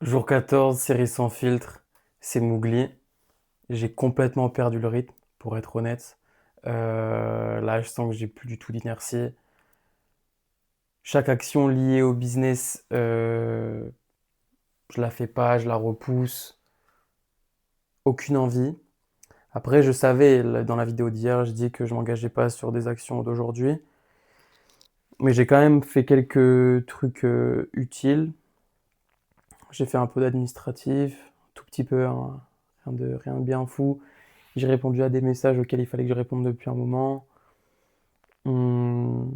Jour 14, série sans filtre, c'est Mowgli. J'ai complètement perdu le rythme, pour être honnête. Là, je sens que j'ai plus du tout d'inertie. Chaque action liée au business, je la fais pas, je la repousse. Aucune envie. Après, je savais, dans la vidéo d'hier, je dis que je m'engageais pas sur des actions d'aujourd'hui. Mais j'ai quand même fait quelques trucs utiles. J'ai fait un peu d'administratif, un tout petit peu, hein, rien de bien fou. J'ai répondu à des messages auxquels il fallait que je réponde depuis un moment. Hum,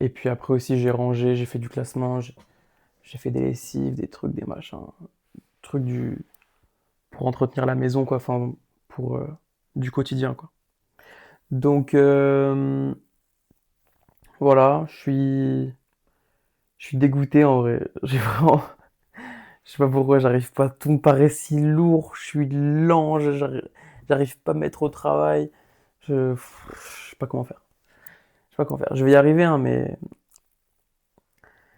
Et puis après aussi, j'ai rangé, j'ai fait du classement, j'ai fait des lessives, des trucs, des machins. Trucs pour entretenir la maison, quoi. Enfin, pour du quotidien, quoi. Donc, voilà, je suis dégoûté en vrai. J'ai vraiment. Je sais pas pourquoi, j'arrive pas. Tout me paraît si lourd, je suis lent, j'arrive pas à me mettre au travail. Je sais pas comment faire. Je sais pas comment faire. Je vais y arriver, hein, mais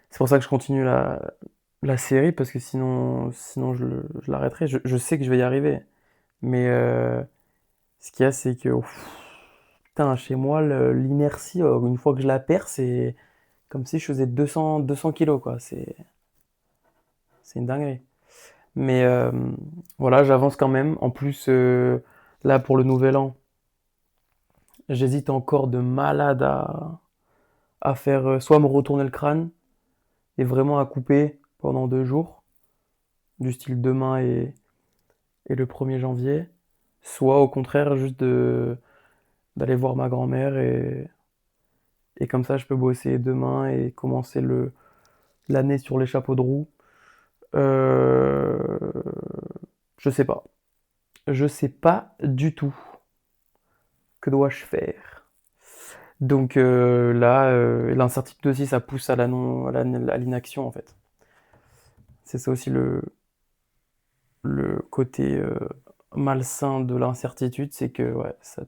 c'est pour ça que je continue la série, parce que sinon je l'arrêterai. Je sais que je vais y arriver. Mais ce qu'il y a, c'est que putain, chez moi, l'inertie, une fois que je la perds, c'est comme si je faisais 200 kilos, quoi. C'est une dinguerie. Mais voilà, j'avance quand même. En plus, là, pour le nouvel an, j'hésite encore de malade à faire soit me retourner le crâne et vraiment à couper pendant 2 jours, du style demain et le 1er janvier, soit au contraire juste d'aller voir ma grand-mère et comme ça je peux bosser demain et commencer l'année sur les chapeaux de roue. Euh, je sais pas. Je sais pas du tout. Que dois-je faire? Donc là, l'incertitude aussi, ça pousse à la non, à l'inaction en fait. C'est ça aussi le côté malsain de l'incertitude, c'est que ouais, ça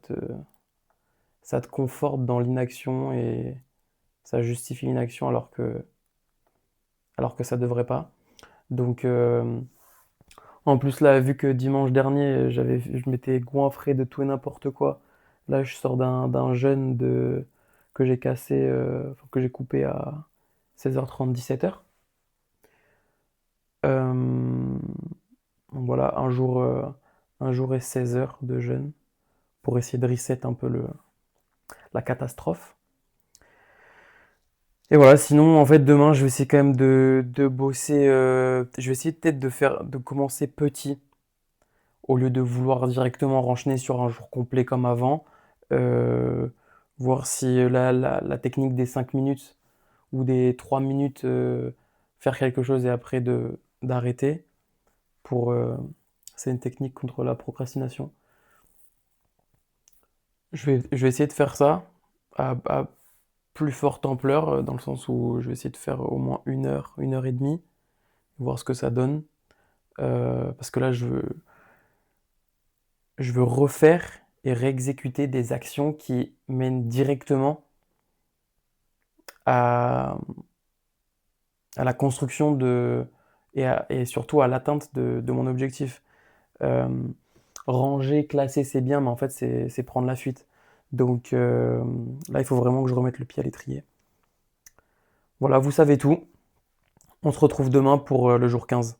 te conforte dans l'inaction et ça justifie l'inaction alors que ça devrait pas. Donc en plus là, vu que dimanche dernier, je m'étais goinfré de tout et n'importe quoi, là je sors d'un jeûne que j'ai cassé, enfin, que j'ai coupé à 16h30, 17h. Donc voilà, un jour et 16 heures de jeûne pour essayer de reset un peu la catastrophe. Et voilà, sinon, en fait, demain, je vais essayer quand même de bosser. Je vais essayer peut-être de commencer petit, au lieu de vouloir directement renchaîner sur un jour complet comme avant. Euh, Voir si la technique des 5 minutes ou des 3 minutes, faire quelque chose et après d'arrêter. Pour, c'est une technique contre la procrastination. Je vais essayer de faire ça à plus forte ampleur, dans le sens où je vais essayer de faire au moins 1 heure et demie, voir ce que ça donne. Parce que là, je veux refaire et réexécuter des actions qui mènent directement à, à la construction et surtout à l'atteinte de mon objectif. Euh, Ranger, classer, c'est bien, mais en fait, c'est prendre la fuite. Donc là, il faut vraiment que je remette le pied à l'étrier. Voilà, vous savez tout. On se retrouve demain pour le jour 15.